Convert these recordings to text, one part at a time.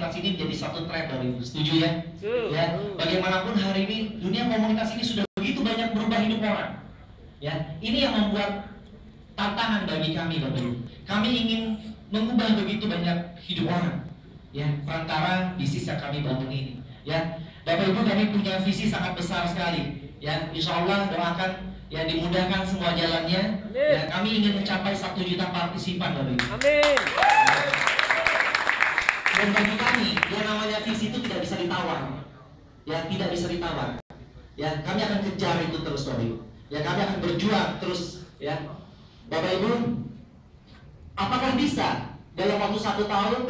komunitas ini menjadi suatu tren, Bapak Ibu. Setuju ya? Ya, bagaimanapun hari ini dunia komunitas ini sudah begitu banyak berubah hidup orang. Ya, ini yang membuat tantangan bagi kami, Bapak Ibu. Kami ingin mengubah begitu banyak hidup orang. Ya, perantara bisnis yang kami bangun ini. Ya, Bapak Ibu, kami punya visi sangat besar sekali. Ya, insya Allah doakan ya dimudahkan semua jalannya. Ya, kami ingin mencapai 1 juta partisipan, Bapak Ibu. Amin. Dan bagi kami, yang namanya visi itu tidak bisa ditawar. Ya, tidak bisa ditawar. Ya, kami akan kejar itu terus, Bapak Ibu. Ya, kami akan berjuang terus. Ya, Bapak Ibu, apakah bisa dalam waktu 1 tahun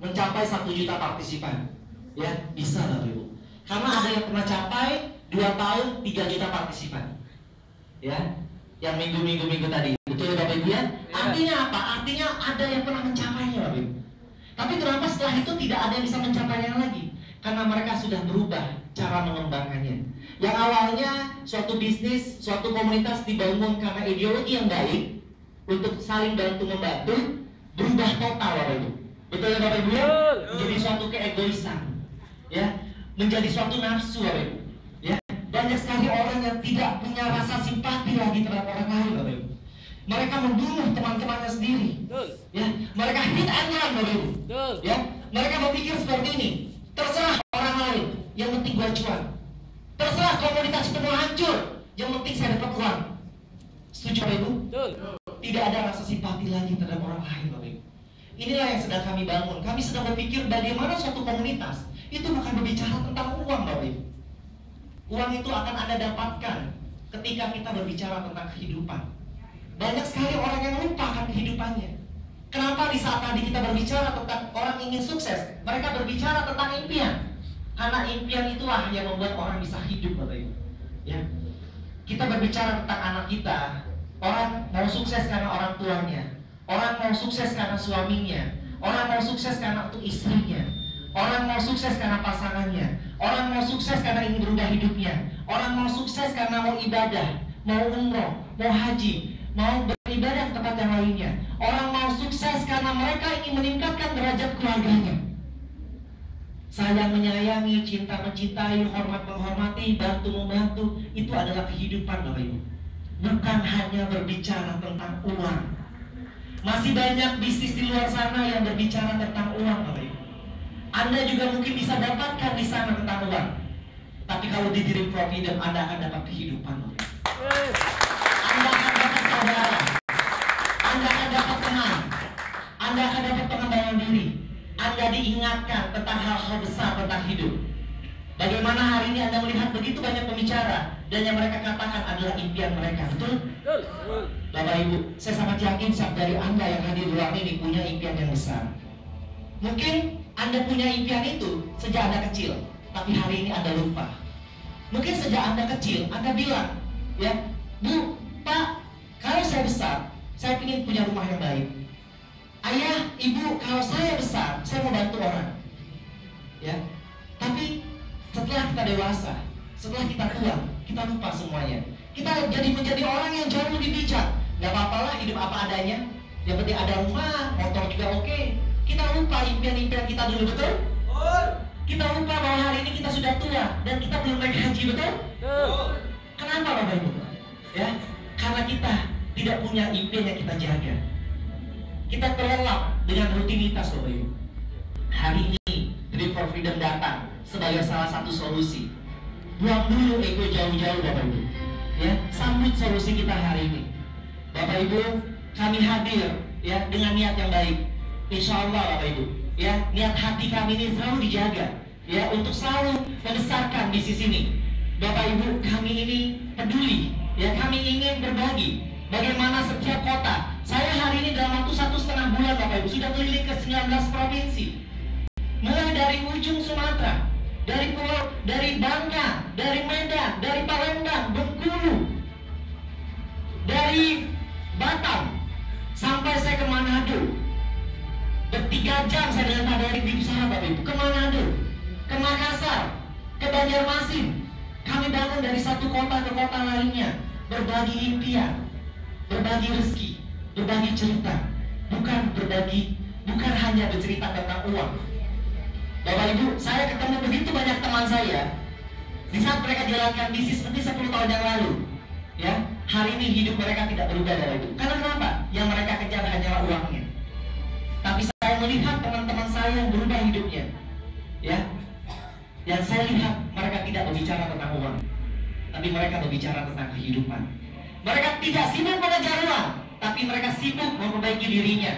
mencapai 1 juta partisipan? Ya, bisa, Bapak Ibu. Karena ada yang pernah capai 2 tahun 3 juta partisipan. Ya, yang minggu tadi. Betul ya, Bapak Ibu ya? Artinya apa? Artinya ada yang pernah mencapainya, Bapak Ibu. Tapi kenapa setelah itu tidak ada yang bisa mencapainya lagi? Karena mereka sudah berubah cara mengembangkannya. Yang awalnya suatu bisnis, suatu komunitas dibangun karena ideologi yang baik untuk saling bantu membantu, berubah total, Bapak Ibu. Betul ya, Bapak Ibu ya? Menjadi suatu keegoisan, ya, menjadi suatu nafsu, Bapak Ibu. Ya, banyak sekali orang yang tidak punya rasa simpati lagi terhadap orang lain, Bapak Ibu. Mereka membunuh teman-temannya sendiri. Ya, mereka hit and run, Bapak Ibu. Ya, mereka berpikir seperti ini. Terserah orang lain, yang penting gua cuan. Terserah komunitas itu mau hancur, yang penting saya dapat uang. Setuju, Bapak Ibu? Tidak ada rasa simpati lagi terhadap orang lain, Bapak Ibu. Inilah yang sedang kami bangun. Kami sedang berpikir bagaimana suatu komunitas itu bukan berbicara tentang uang, Bapak Ibu. Uang itu akan Anda dapatkan ketika kita berbicara tentang kehidupan. Banyak sekali orang yang lupa akan kehidupannya. Kenapa di saat tadi kita berbicara tentang orang ingin sukses, mereka berbicara tentang impian? Karena impian itulah yang membuat orang bisa hidup, Bapak Ibu. Ya. Kita berbicara tentang anak kita. Orang mau sukses karena orang tuanya. Orang mau sukses karena suaminya. Orang mau sukses karena untuk istrinya. Orang mau sukses karena pasangannya. Orang mau sukses karena ingin berubah hidupnya. Orang mau sukses karena mau ibadah, mau umroh, mau haji, mau beribadah ke tempat yang lainnya. Orang mau sukses karena mereka ingin meningkatkan derajat keluarganya. Sayang menyayangi, cinta mencintai, hormat menghormati, bantu membantu, itu adalah kehidupan, Bapak Ibu. Bukan hanya berbicara tentang uang. Masih banyak bisnis di luar sana yang berbicara tentang uang, Bapak Ibu. Anda juga mungkin bisa dapatkan di sana tentang uang. Tapi kalau di Dream for Freedom, Anda akan dapat kehidupan, Bapak Ibu. Anda akan dapat kesabaran. Anda akan dapat tenang. Anda akan dapat pengembangan diri. Anda diingatkan tentang hal-hal besar tentang hidup. Bagaimana hari ini Anda melihat begitu banyak pembicara dan yang mereka katakan adalah impian mereka, betul? Bapak Ibu, saya sangat yakin setiap dari Anda yang hadir di ruang ini punya impian yang besar. Mungkin Anda punya impian itu sejak Anda kecil, tapi hari ini Anda lupa. Mungkin sejak Anda kecil, Anda bilang, ya, Bu, Pak, kalau saya besar, saya ingin punya rumah yang baik. Ayah, Ibu, kalau saya besar, saya mau bantu orang. Ya, tapi setelah kita dewasa, setelah kita tua, kita lupa semuanya. Kita menjadi orang yang jauh lebih bijak. Gak apa-apalah hidup apa adanya. Yang penting ada rumah, motor juga oke. Kita lupa impian-impian kita dulu, betul? Kita lupa bahwa hari ini kita sudah tua dan kita belum naik haji, betul? Kenapa, Bapak Ibu? Ya, karena kita tidak punya impian yang kita jaga. Kita terlelap dengan rutinitas, Bapak Ibu. Hari ini Dream for Freedom datang sebagai salah satu solusi. Buang dulu ego jauh-jauh, Bapak Ibu. Ya, sambut solusi kita hari ini. Bapak Ibu, kami hadir ya dengan niat yang baik. Insya Allah, Bapak Ibu, ya, niat hati kami ini selalu dijaga, ya, untuk selalu membesarkan bisnis ini. Bapak Ibu, kami ini peduli, ya, kami ingin berbagi. Bagaimana setiap kota, saya hari ini dalam waktu 1,5 bulan, Bapak Ibu, sudah keliling ke 19 provinsi. Mulai dari ujung Sumatera, dari Pulau, dari Bangka, dari Medan, dari Palembang, Bengkulu, dari Batam, sampai saya ke Manado. 3 jam saya dengan Pak Dari di sana, Bapak Ibu, ke Manado, ke Makassar, ke Banjarmasin. Kami bangun dari satu kota ke kota lainnya, berbagi impian, berbagi rezeki, berbagi cerita, bukan hanya bercerita tentang uang. Bapak Ibu, saya ketemu begitu banyak teman saya di saat mereka jalankan bisnis seperti 10 tahun yang lalu. Ya, hari ini hidup mereka tidak berubah dari itu. Karena kenapa? Yang mereka kejar hanyalah uangnya. Tapi saya melihat teman-teman saya yang berubah hidupnya. Ya, yang saya lihat mereka tidak berbicara tentang uang, tapi mereka berbicara tentang kehidupan. Mereka tidak sibuk mengejar uang, tapi mereka sibuk memperbaiki dirinya,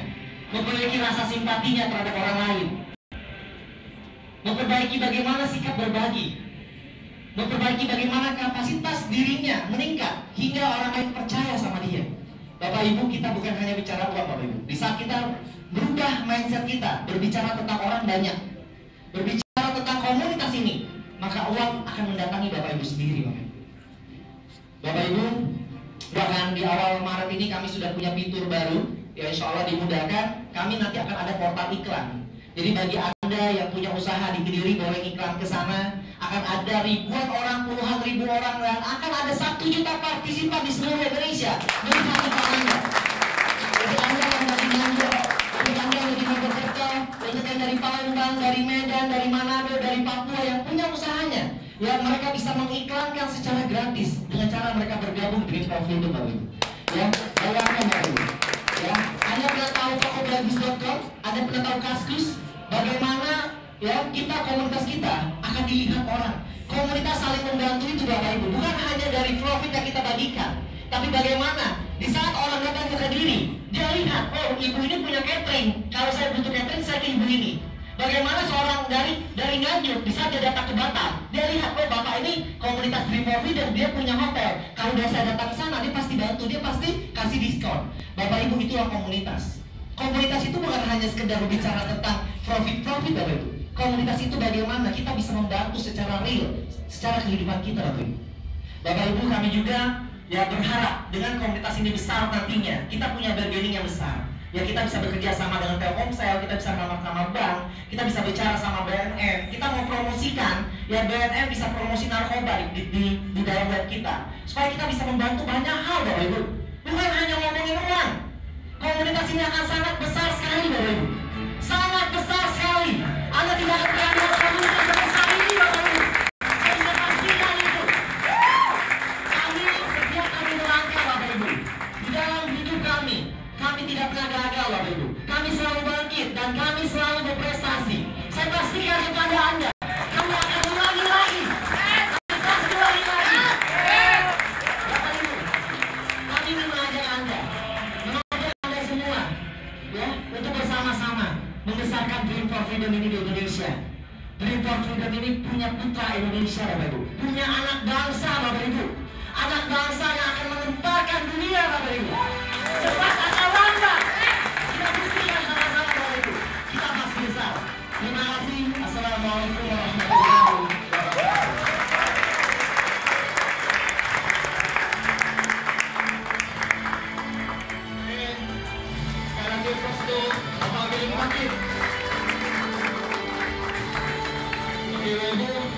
memperbaiki rasa simpatinya terhadap orang lain, memperbaiki bagaimana sikap berbagi, memperbaiki bagaimana kapasitas dirinya meningkat hingga orang lain percaya sama dia. Bapak Ibu, kita bukan hanya bicara uang, Bapak Ibu. Di saat kita berubah mindset kita, berbicara tentang orang banyak, berbicara tentang komunitas ini, maka uang akan mendatangi Bapak Ibu sendiri, Bapak Ibu. Bapak Ibu, bahkan di awal Maret ini kami sudah punya fitur baru, ya insya Allah dimudahkan. Kami nanti akan ada portal iklan. Jadi bagi Anda yang punya usaha di Kediri, boleh iklan ke sana. Akan ada ribuan orang, puluhan ribu orang, dan akan ada 1 juta partisipan di seluruh Indonesia melihat iklan Anda. Jadi Anda yang dari Nganjuk, bagi Anda yang di Mojokerto, banyak yang dari Palembang, dari Medan, dari Manado, dari Papua yang punya usahanya, ya mereka bisa mengiklankan secara gratis dengan cara mereka bergabung di profil itu, Bapak Ibu. Ya, bayangkan Bapak Ibu. Ya, Anda pernah tahu tokobagus.com? Anda pernah tahu Kaskus? Bagaimana ya kita, komunitas kita akan dilihat orang. Komunitas saling membantu itu, Bapak Ibu, bukan hanya dari profit yang kita bagikan, tapi bagaimana di saat orang datang ke Kediri, dia lihat, oh ibu ini punya catering, kalau saya butuh catering saya ke ibu ini. Bagaimana seorang dari Nganjuk, di saat dia datang ke Batam, dia lihat, oh bapak ini komunitas Dream for Freedom, dia punya hotel, kalau dia saya datang ke sana, dia pasti bantu, dia pasti kasih diskon. Bapak Ibu, itulah komunitas. Komunitas itu bukan hanya sekedar berbicara tentang profit, Bapak Ibu. Komunitas itu bagaimana kita bisa membantu secara real, secara kehidupan kita, Bapak Ibu. Bapak Ibu, kami juga ya berharap dengan komunitas ini besar nantinya, kita punya bargaining yang besar. Ya kita bisa bekerja sama dengan Telkomsel, kita bisa sama bank, kita bisa bicara sama BNN, kita mau promosikan, ya BNN bisa promosi narkoba di dalam web kita, supaya kita bisa membantu banyak hal, Bapak Ibu. Bukan hanya ngomongin uang. Komunitas ini akan sangat besar sekali, Bapak Ibu. Sangat besar sekali. Anda tidak akan berada di komunitas sebesar ini, Bapak Ibu. Saya bisa pastikan itu. Setiap kami melangkah, Bapak Ibu, di dalam hidup kami tidak pernah gagal, Bapak Ibu. Kami selalu bangkit dan kami selalu berprestasi. Saya pastikan kepada Anda, kami akan ulangi lagi. Kami pasti ulangi lagi. Bapak Ibu, kami ingin mengajak Anda, semua, ya, untuk bersama-sama membesarkan Dream for Freedom ini di Indonesia. Dream for Freedom ini punya putra Indonesia, Bapak Ibu, punya anak bangsa, Bapak Ibu, anak bangsa yang akan mengemparkan dunia, Bapak Ibu. Cepat atau lambat, kita buktikan sama-sama, Bapak Ibu. Kita pasti besar. Terima kasih. Assalamualaikum warahmatullahi wabarakatuh. Bapak Ibu,